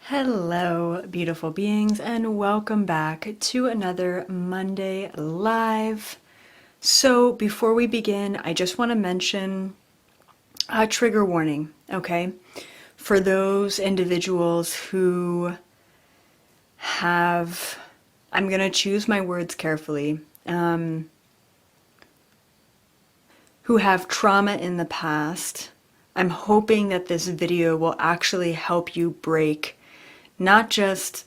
Hello, beautiful beings, and welcome back to another Monday Live. So, before we begin, I just want to mention a trigger warning, okay? For those individuals who have, I'm going to choose my words carefully, who have trauma in the past. I'm hoping that this video will actually help you break not just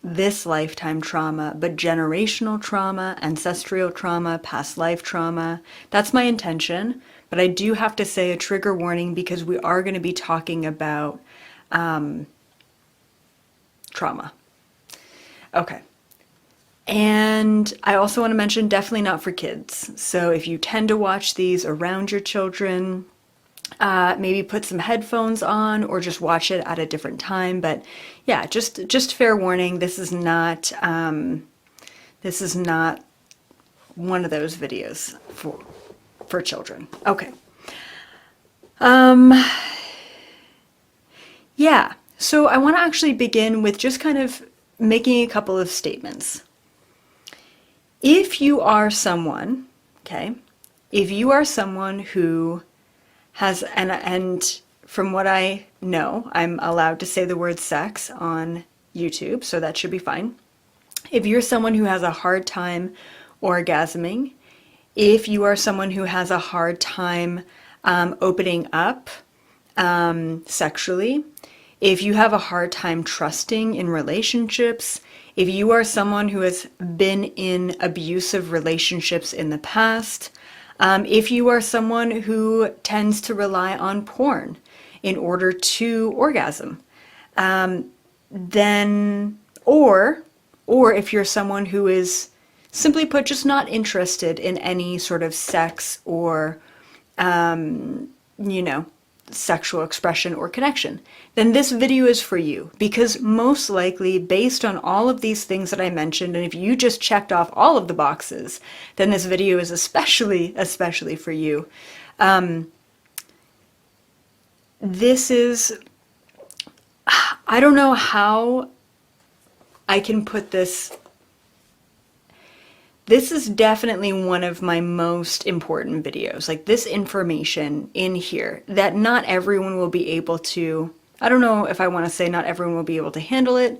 this lifetime trauma, but generational trauma, ancestral trauma, past life trauma. That's my intention, but I do have to say a trigger warning because we are going to be talking about trauma. Okay. And I also want to mention definitely not for kids. So if you tend to watch these around your children, maybe put some headphones on or just watch it at a different time. But yeah, just fair warning. This is not one of those videos for children. Okay. Yeah. So I want to actually begin with just kind of making a couple of statements. If you are someone, okay, if you are someone who has, and from what I know, I'm allowed to say the word sex on YouTube, so that should be fine. If you're someone who has a hard time orgasming, if you are someone who has a hard time opening up sexually, if you have a hard time trusting in relationships, if you are someone who has been in abusive relationships in the past, if you are someone who tends to rely on porn in order to orgasm, then, or if you're someone who is, simply put, just not interested in any sort of sex or, sexual expression or connection, then this video is for you. Because most likely, based on all of these things that I mentioned, and if you just checked off all of the boxes, then this video is especially for you. This is, I don't know how I can put this. This is definitely one of my most important videos, like this information in here that not everyone will be able to, I don't know if I want to say not everyone will be able to handle it,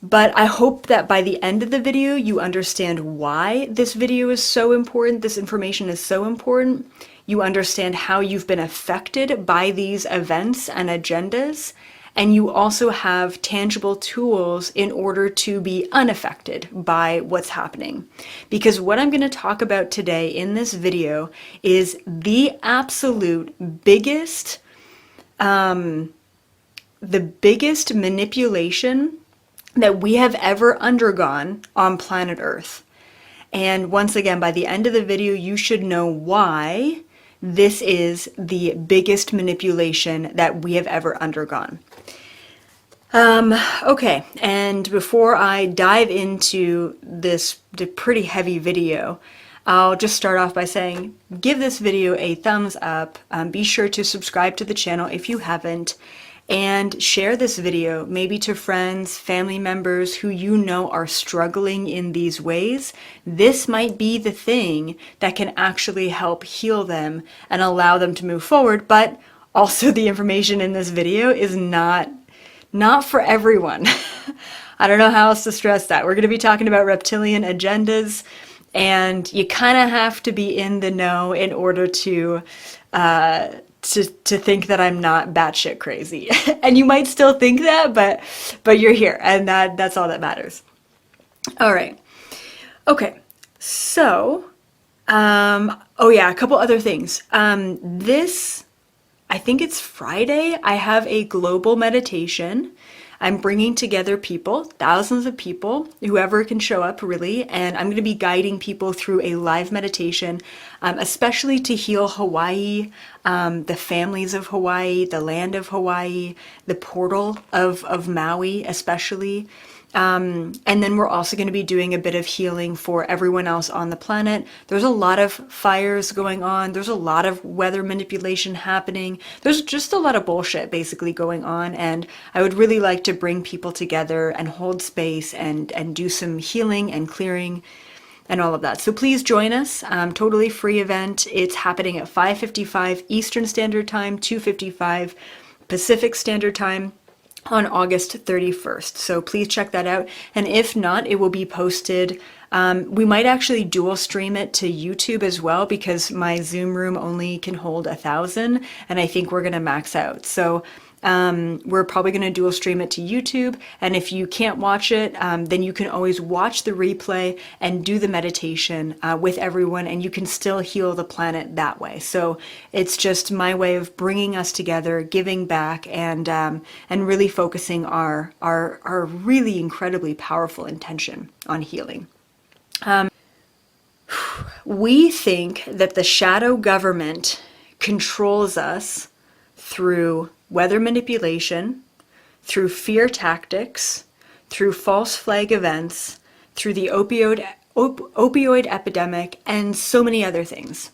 but I hope that by the end of the video you understand why this video is so important, this information is so important. You understand how you've been affected by these events and agendas, and you also have tangible tools in order to be unaffected by what's happening. Because what I'm going to talk about today in this video is the absolute biggest, the biggest manipulation that we have ever undergone on planet Earth. And once again, by the end of the video, you should know why this is the biggest manipulation that we have ever undergone. Okay, and before I dive into this pretty heavy video, I'll just start off by saying, give this video a thumbs up, be sure to subscribe to the channel if you haven't, and share this video maybe to friends, family members who you know are struggling in these ways. This might be the thing that can actually help heal them and allow them to move forward, but also the information in this video is not for everyone. I don't know how else to stress that. We're going to be talking about reptilian agendas, and you kind of have to be in the know in order to think that I'm not batshit crazy. And you might still think that, but you're here, and that's all that matters. All right. Okay. So, oh yeah, a couple other things. I think it's Friday. I have a global meditation. I'm bringing together people, thousands of people, whoever can show up really, and I'm going to be guiding people through a live meditation, especially to heal Hawaii, the families of Hawaii, the land of Hawaii, the portal of Maui especially. And then we're also going to be doing a bit of healing for everyone else on the planet. There's a lot of fires going on. There's a lot of weather manipulation happening. There's just a lot of bullshit basically going on. And I would really like to bring people together and hold space and do some healing and clearing and all of that. So please join us. Totally free event. It's happening at 5:55 Eastern Standard Time, 2:55 Pacific Standard Time on August 31st. So please check that out. And if not, it will be posted. We might actually dual stream it to YouTube as well, because my Zoom room only can hold 1,000, and I think we're going to max out. So we're probably going to dual stream it to YouTube. And if you can't watch it, then you can always watch the replay and do the meditation with everyone, and you can still heal the planet that way. So it's just my way of bringing us together, giving back, and really focusing our really incredibly powerful intention on healing. We think that the shadow government controls us through weather manipulation, through fear tactics, through false flag events, through the opioid epidemic, and so many other things.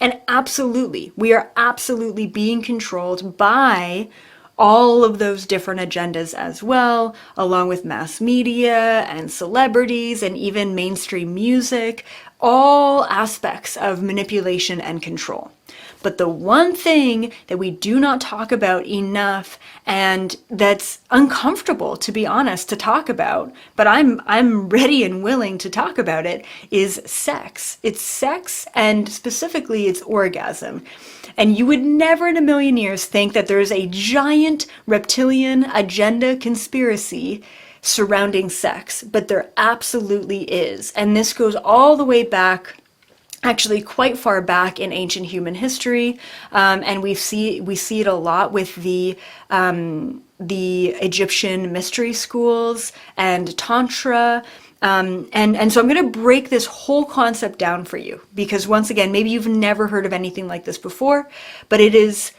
And absolutely, we are absolutely being controlled by all of those different agendas as well, along with mass media and celebrities and even mainstream music, all aspects of manipulation and control. But the one thing that we do not talk about enough, and that's uncomfortable, to be honest, to talk about, but I'm ready and willing to talk about it, is sex. It's sex, and specifically it's orgasm. And you would never in a million years think that there's a giant reptilian agenda conspiracy surrounding sex, but there absolutely is. And this goes all the way back, actually quite far back in ancient human history, and we see it a lot with the Egyptian mystery schools and Tantra. And so I'm going to break this whole concept down for you, because once again, maybe you've never heard of anything like this before, but it is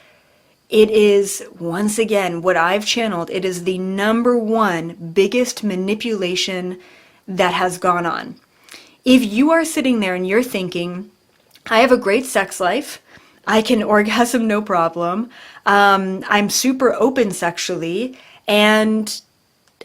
once again what I've channeled. It is the number one biggest manipulation that has gone on. If you are sitting there and you're thinking, I have a great sex life, I can orgasm no problem, I'm super open sexually, and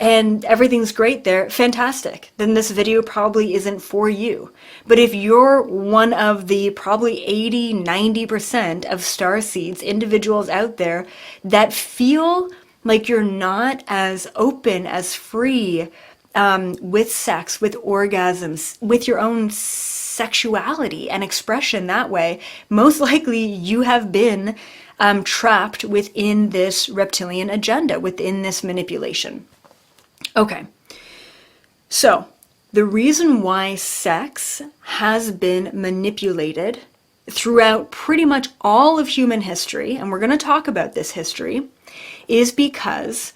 everything's great there, fantastic, then this video probably isn't for you. But if you're one of the probably 80-90% of starseeds, individuals out there that feel like you're not as open, as free, with sex, with orgasms, with your own sexuality and expression that way, most likely you have been trapped within this reptilian agenda, within this manipulation. Okay, so the reason why sex has been manipulated throughout pretty much all of human history, and we're going to talk about this history, is because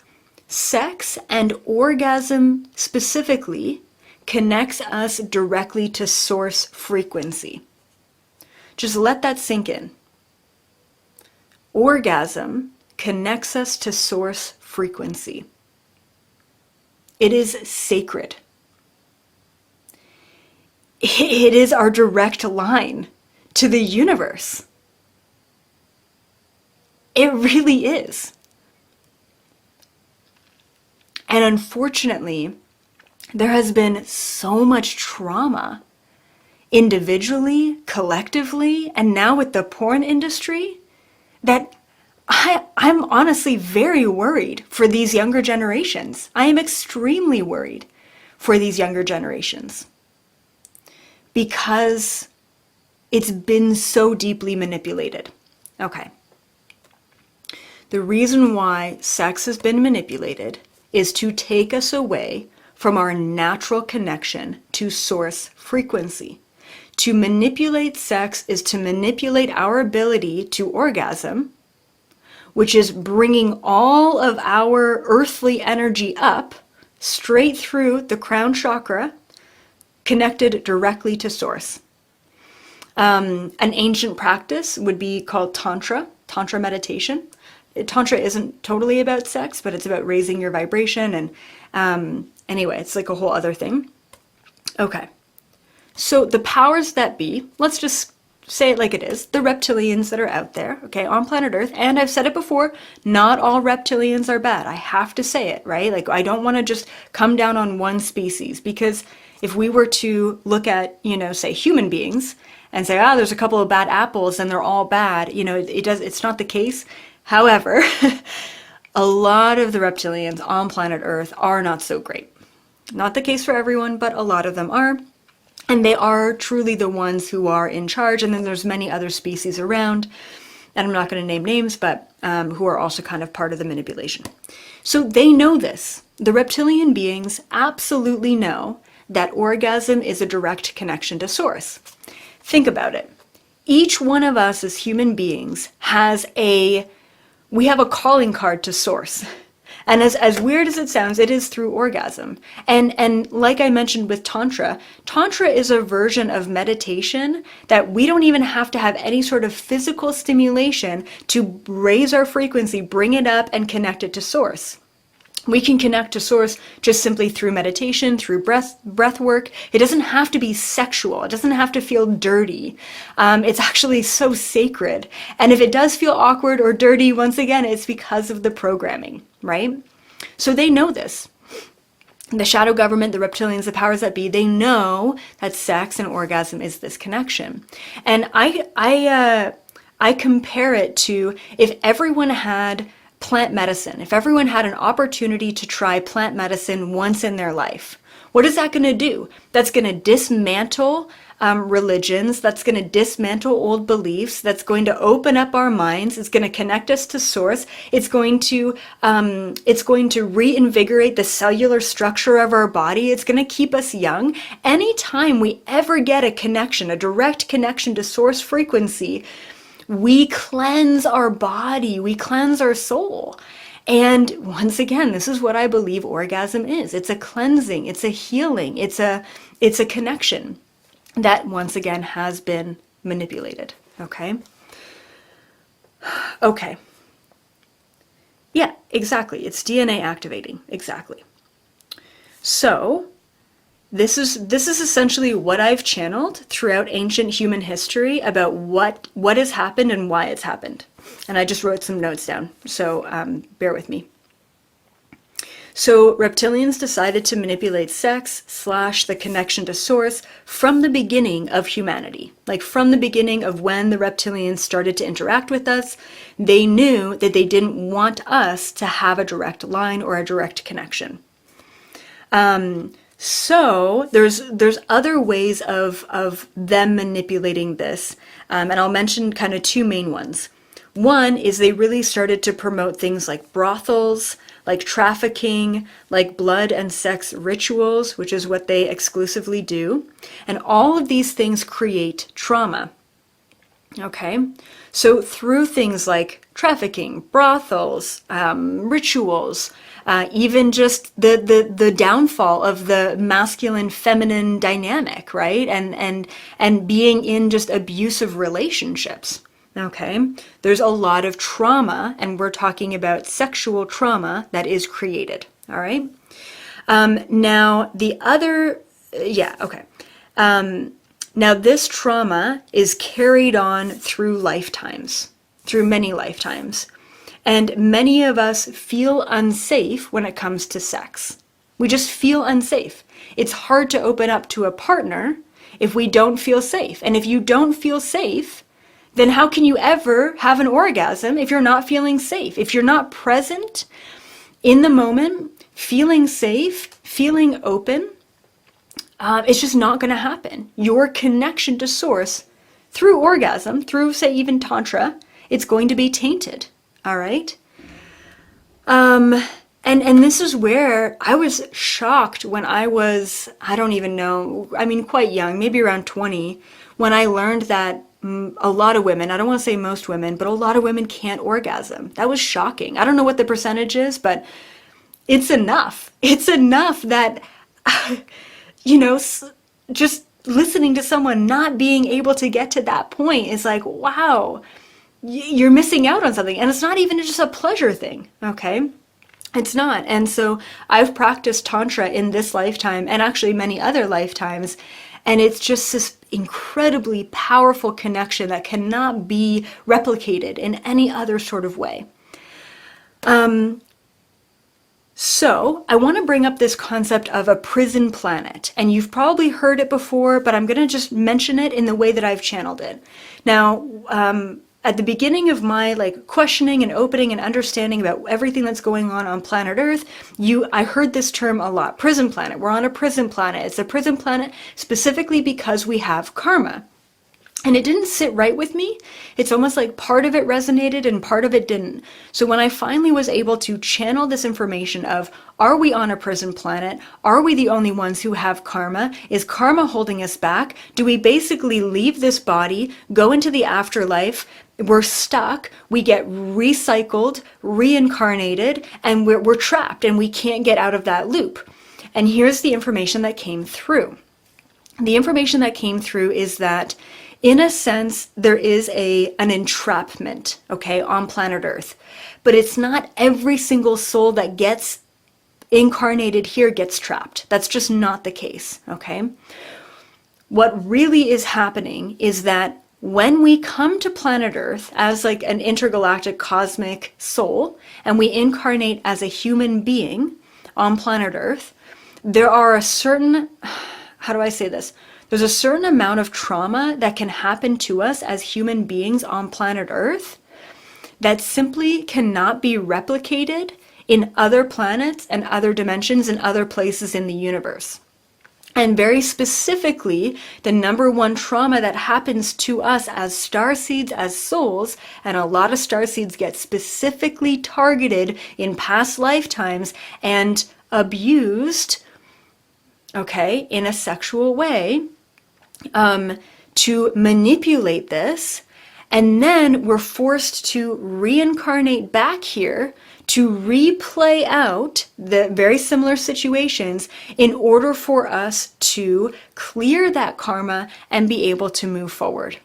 sex and orgasm specifically connects us directly to source frequency. Just let that sink in. Orgasm connects us to source frequency. It is sacred. It is our direct line to the universe. It really is. And unfortunately, there has been so much trauma, individually, collectively, and now with the porn industry, that I'm honestly very worried for these younger generations. I am extremely worried for these younger generations, because it's been so deeply manipulated. Okay. The reason why sex has been manipulated is to take us away from our natural connection to source frequency. To manipulate sex is to manipulate our ability to orgasm, which is bringing all of our earthly energy up straight through the crown chakra, connected directly to source. An ancient practice would be called Tantra meditation. Tantra isn't totally about sex, but it's about raising your vibration and Anyway, it's like a whole other thing. Okay. So the powers that be, let's just say it like it is, the reptilians that are out there, okay, on planet Earth. And I've said it before, not all reptilians are bad. I have to say it, right? Like, I don't want to just come down on one species, because if we were to look at, you know, say human beings and say, there's a couple of bad apples and they're all bad, you know, it's not the case. However, a lot of the reptilians on planet Earth are not so great. Not the case for everyone, but a lot of them are. And they are truly the ones who are in charge. And then there's many other species around, and I'm not going to name names, but who are also kind of part of the manipulation. So they know this. The reptilian beings absolutely know that orgasm is a direct connection to source. Think about it. Each one of us as human beings we have a calling card to source. And as weird as it sounds, it is through orgasm. And like I mentioned with Tantra, Tantra is a version of meditation that we don't even have to have any sort of physical stimulation to raise our frequency, bring it up, and connect it to source. We can connect to source just simply through meditation, through breath work. It doesn't have to be sexual. It doesn't have to feel dirty. It's actually so sacred. And if it does feel awkward or dirty, once again, it's because of the programming, right? So they know this. The shadow government, the reptilians, the powers that be, they know that sex and orgasm is this connection. And I compare it to if everyone had plant medicine, if everyone had an opportunity to try plant medicine once in their life, what is that going to do? That's going to dismantle religions, that's going to dismantle old beliefs, that's going to open up our minds, it's going to connect us to source, it's going to reinvigorate the cellular structure of our body, it's going to keep us young. Anytime we ever get a connection, a direct connection to source frequency, we cleanse our body, we cleanse our soul. And once again, this is what I believe orgasm is. It's a cleansing, it's a healing, it's a connection that once again has been manipulated. Okay? Okay. Yeah, exactly. It's DNA activating. Exactly. So this is essentially what I've channeled throughout ancient human history about what has happened and why it's happened. And I just wrote some notes down, so bear with me. So reptilians decided to manipulate sex / the connection to source from the beginning of humanity. Like from the beginning of when the reptilians started to interact with us, they knew that they didn't want us to have a direct line or a direct connection. So there's other ways of them manipulating this, and I'll mention kind of two main ones. One is they really started to promote things like brothels, like trafficking, like blood and sex rituals, which is what they exclusively do. And all of these things create trauma. Okay? So through things like trafficking, brothels, rituals, even just the downfall of the masculine-feminine dynamic, right? And being in just abusive relationships. Okay, there's a lot of trauma, and we're talking about sexual trauma that is created. All right. Now the other, now this trauma is carried on through lifetimes, through many lifetimes, and many of us feel unsafe when it comes to sex. We just feel unsafe. It's hard to open up to a partner if we don't feel safe, and if you don't feel safe, then how can you ever have an orgasm if you're not feeling safe? If you're not present in the moment, feeling safe, feeling open, it's just not going to happen. Your connection to source through orgasm, through, say, even Tantra, it's going to be tainted. All right? And this is where I was shocked when I was, I don't even know, I mean, quite young, maybe around 20, when I learned that a lot of women, I don't want to say most women, but a lot of women can't orgasm. That was shocking. I don't know what the percentage is, but it's enough. It's enough that, you know, just listening to someone not being able to get to that point is like, wow, you're missing out on something. And it's not even just a pleasure thing, okay? It's not. And so I've practiced Tantra in this lifetime and actually many other lifetimes. And it's just this incredibly powerful connection that cannot be replicated in any other sort of way. So I want to bring up this concept of a prison planet. And you've probably heard it before, but I'm going to just mention it in the way that I've channeled it. Now, at the beginning of my questioning and opening and understanding about everything that's going on planet Earth, I heard this term a lot, prison planet. We're on a prison planet. It's a prison planet specifically because we have karma. And it didn't sit right with me. It's almost like part of it resonated and part of it didn't. So when I finally was able to channel this information of, are we on a prison planet? Are we the only ones who have karma? Is karma holding us back? Do we basically leave this body, go into the afterlife, we're stuck, we get recycled, reincarnated, and we're trapped and we can't get out of that loop? And here's the information that came through. The information that came through is that in a sense, there is an entrapment, okay, on planet Earth. But it's not every single soul that gets incarnated here gets trapped. That's just not the case, okay? What really is happening is that when we come to planet Earth as like an intergalactic cosmic soul, and we incarnate as a human being on planet Earth, there are a certain, how do I say this? There's a certain amount of trauma that can happen to us as human beings on planet Earth that simply cannot be replicated in other planets and other dimensions and other places in the universe. And very specifically, the number one trauma that happens to us as starseeds, as souls, and a lot of starseeds get specifically targeted in past lifetimes and abused, okay, in a sexual way, to manipulate this, and then we're forced to reincarnate back here to replay out the very similar situations in order for us to clear that karma and be able to move forward.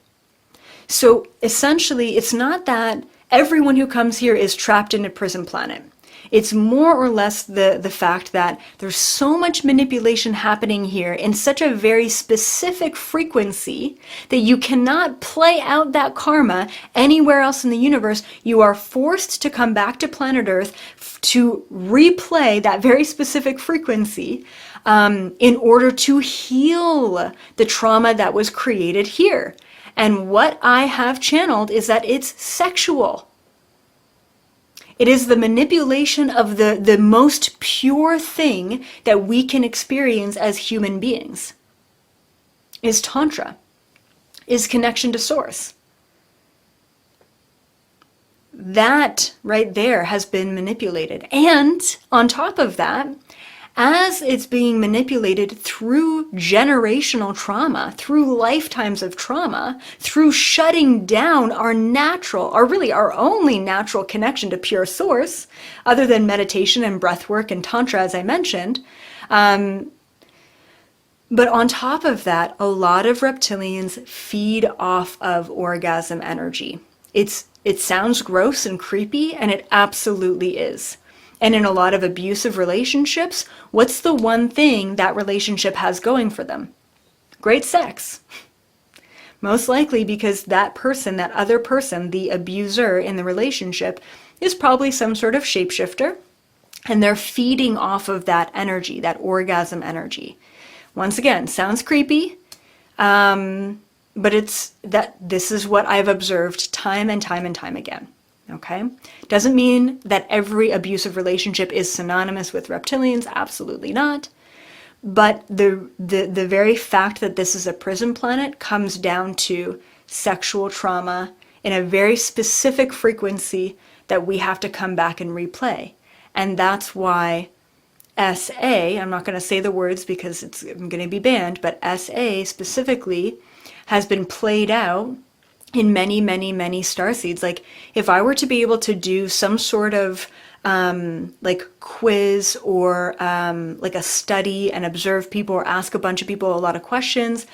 So essentially, it's not that everyone who comes here is trapped in a prison planet. It's more or less the fact that there's so much manipulation happening here in such a very specific frequency that you cannot play out that karma anywhere else in the universe. You are forced to come back to planet Earth to replay that very specific frequency in order to heal the trauma that was created here. And what I have channeled is that it's sexual. It is the manipulation of the most pure thing that we can experience as human beings. Is Tantra. Is connection to Source. That right there has been manipulated. And on top of that, as it's being manipulated through generational trauma, through lifetimes of trauma, through shutting down our natural, or really our only natural connection to pure source, other than meditation and breath work and Tantra, as I mentioned. But on top of that, a lot of reptilians feed off of orgasm energy. It sounds gross and creepy, and it absolutely is. And in a lot of abusive relationships, what's the one thing that relationship has going for them? Great sex. Most likely because that person, that other person, the abuser in the relationship, is probably some sort of shapeshifter, and they're feeding off of that energy, that orgasm energy. Once again, sounds creepy, but this is what I've observed time and time and time again. Okay? Doesn't mean that every abusive relationship is synonymous with reptilians, absolutely not. But the very fact that this is a prison planet comes down to sexual trauma in a very specific frequency that we have to come back and replay. And that's why SA, I'm not going to say the words because I'm going to be banned, but SA specifically has been played out in many, many, many starseeds. Like, if I were to be able to do some sort of like quiz or like a study and observe people or ask a bunch of people a lot of questions,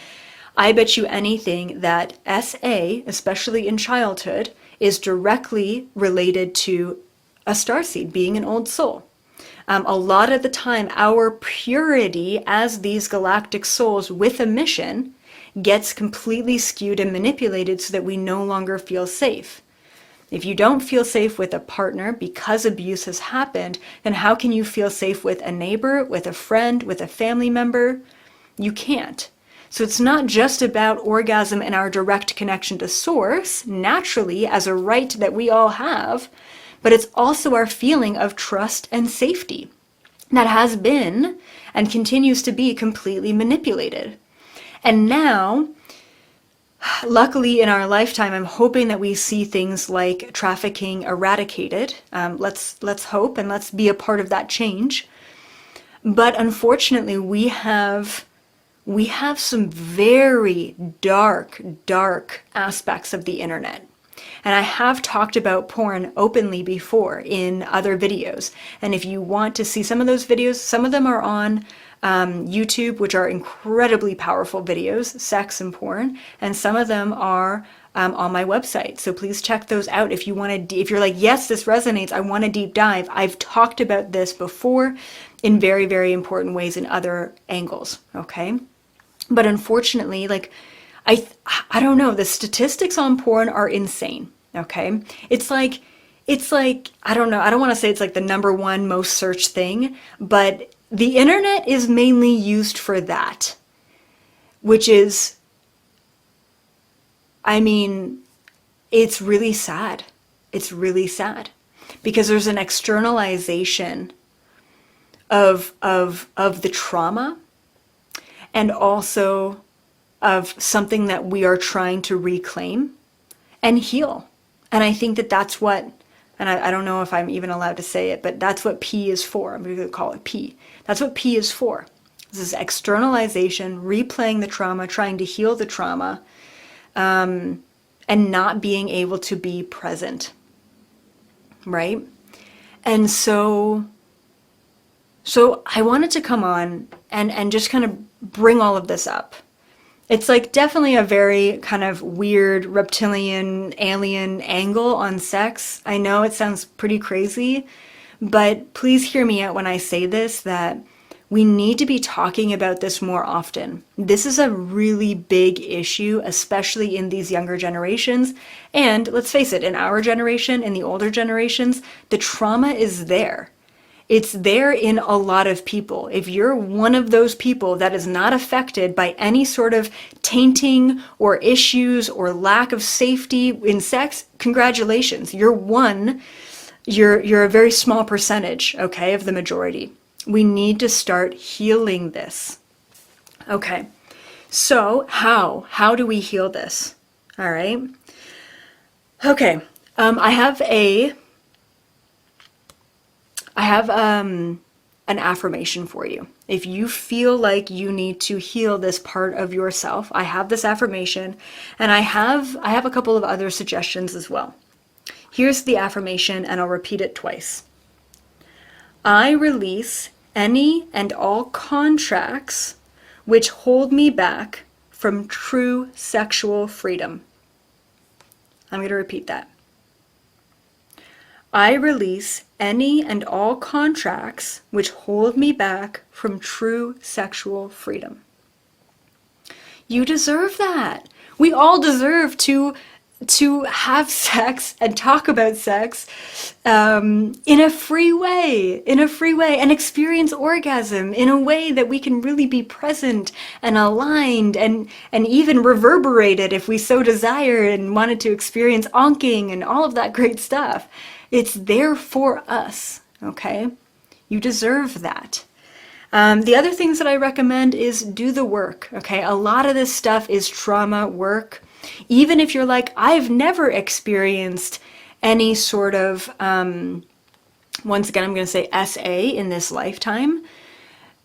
I bet you anything that SA, especially in childhood, is directly related to a starseed being an old soul. A lot of the time, our purity as these galactic souls with a mission gets completely skewed and manipulated so that we no longer feel safe. If you don't feel safe with a partner because abuse has happened, then how can you feel safe with a neighbor, with a friend, with a family member? You can't. So it's not just about orgasm and our direct connection to source, naturally, as a right that we all have, but it's also our feeling of trust and safety that has been and continues to be completely manipulated. And now, luckily in our lifetime, I'm hoping that we see things like trafficking eradicated. Let's hope and let's be a part of that change. But unfortunately, we have some very dark aspects of the internet. And I have talked about porn openly before in other videos. And if you want to see some of those videos, some of them are on YouTube, which are incredibly powerful videos, sex and porn, and some of them are on my website. So please check those out if you want to. If you're like, yes, this resonates, I want a deep dive. I've talked about this before in very important ways in other angles. Okay, but unfortunately, like I don't know, the statistics on porn are insane. Okay, it's like I don't know. I don't want to say it's like the #1 most searched thing, but the internet is mainly used for that, which is, I mean, it's really sad. It's really sad because there's an externalization of the trauma and also of something that we are trying to reclaim and heal. And I think that that's what, and I don't know if I'm even allowed to say it, but that's what P is for. I'm going to call it P. That's what P is for. This is externalization, replaying the trauma, trying to heal the trauma, and not being able to be present, right? And so I wanted to come on and just kind of bring all of this up. It's like definitely a very kind of weird reptilian alien angle on sex. I know it sounds pretty crazy, but please hear me out when I say this, that we need to be talking about this more often. This is a really big issue, especially in these younger generations. And let's face it, in our generation, in the older generations, the trauma is there. It's there in a lot of people. If you're one of those people that is not affected by any sort of tainting or issues or lack of safety in sex, congratulations. You're a very small percentage, okay, of the majority. We need to start healing this. Okay, so how do we heal this? All right. Okay, I have an affirmation for you. If you feel like you need to heal this part of yourself, I have this affirmation, and I have a couple of other suggestions as well. Here's the affirmation, and I'll repeat it twice. I release any and all contracts which hold me back from true sexual freedom. I'm going to repeat that. I release any and all contracts which hold me back from true sexual freedom. You deserve that. We all deserve to have sex and talk about sex in a free way, and experience orgasm in a way that we can really be present and aligned and even reverberated if we so desire and wanted to experience onking and all of that great stuff. It's there for us, okay? You deserve that. The other things that I recommend is do the work, okay? A lot of this stuff is trauma work. Even if you're like, I've never experienced any sort of, once again, I'm going to say SA in this lifetime,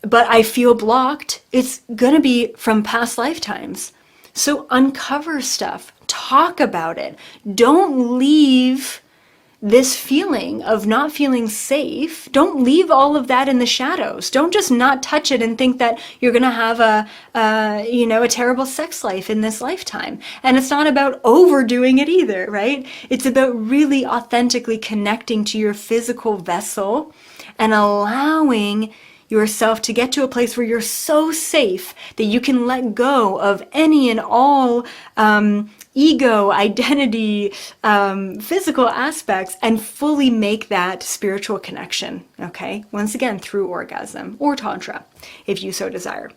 but I feel blocked, it's going to be from past lifetimes. So uncover stuff, talk about it. Don't leave this feeling of not feeling safe. Don't leave all of that in the shadows. Don't just not touch it and think that you're going to have a terrible sex life in this lifetime. And it's not about overdoing it either, right? It's about really authentically connecting to your physical vessel and allowing yourself to get to a place where you're so safe that you can let go of any and all ego, identity, physical aspects, and fully make that spiritual connection, okay? Once again, through orgasm or tantra, if you so desire.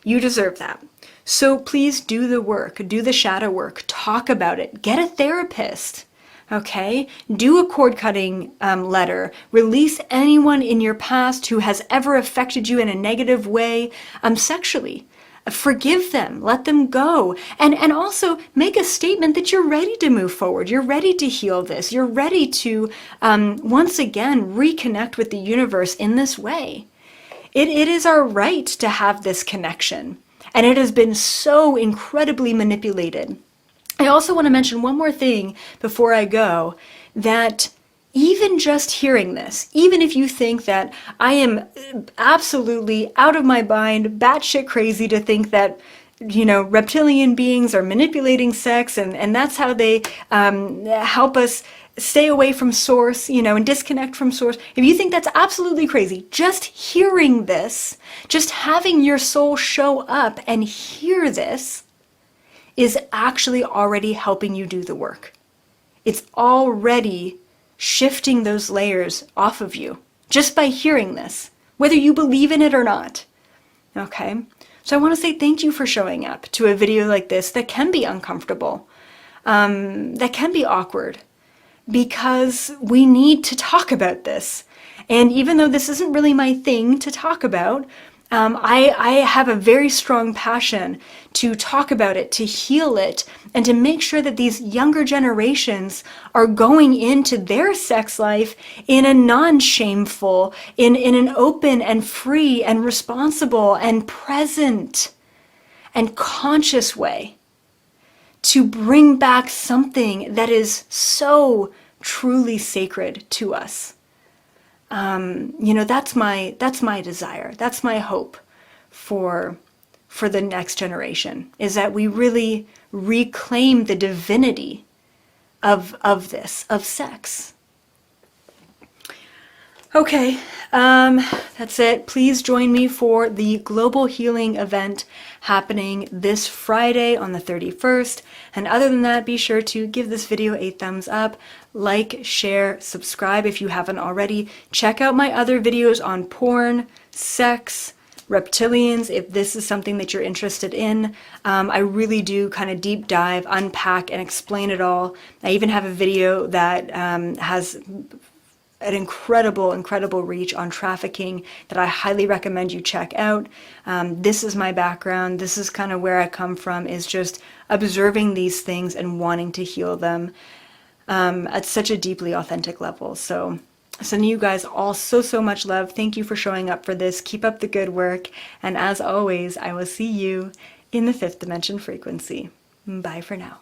You deserve that. So please do the work, do the shadow work, talk about it, get a therapist. Okay, do a cord cutting letter, release anyone in your past who has ever affected you in a negative way sexually. Forgive them, let them go, and also make a statement that you're ready to move forward, you're ready to heal this, you're ready to once again reconnect with the universe in this way. It is our right to have this connection, and it has been so incredibly manipulated. I also want to mention one more thing before I go, that even just hearing this, even if you think that I am absolutely out of my mind, batshit crazy to think that, you know, reptilian beings are manipulating sex and that's how they help us stay away from source, you know, and disconnect from source. If you think that's absolutely crazy, just hearing this, just having your soul show up and hear this, is actually already helping you do the work. It's already shifting those layers off of you just by hearing this, whether you believe in it or not. Okay? So I want to say thank you for showing up to a video like this that can be uncomfortable, that can be awkward, because we need to talk about this. And even though this isn't really my thing to talk about, I have a very strong passion to talk about it, to heal it, and to make sure that these younger generations are going into their sex life in a non-shameful, in an open and free and responsible and present and conscious way, to bring back something that is so truly sacred to us. You know, that's my desire. That's my hope for the next generation, is that we really reclaim the divinity of this, of sex. Okay, that's it. Please join me for the Global Healing event happening this Friday on the 31st. And other than that, be sure to give this video a thumbs up, like, share, subscribe if you haven't already. Check out my other videos on porn, sex, reptilians, if this is something that you're interested in. I really do kind of deep dive, unpack, and explain it all. I even have a video that has an incredible reach on trafficking that I highly recommend you check out. This is my background. This is kind of where I come from, is just observing these things and wanting to heal them at such a deeply authentic level. So sending you guys all so much love. Thank you for showing up for this. Keep up the good work. And as always, I will see you in the 5th dimension frequency. Bye for now.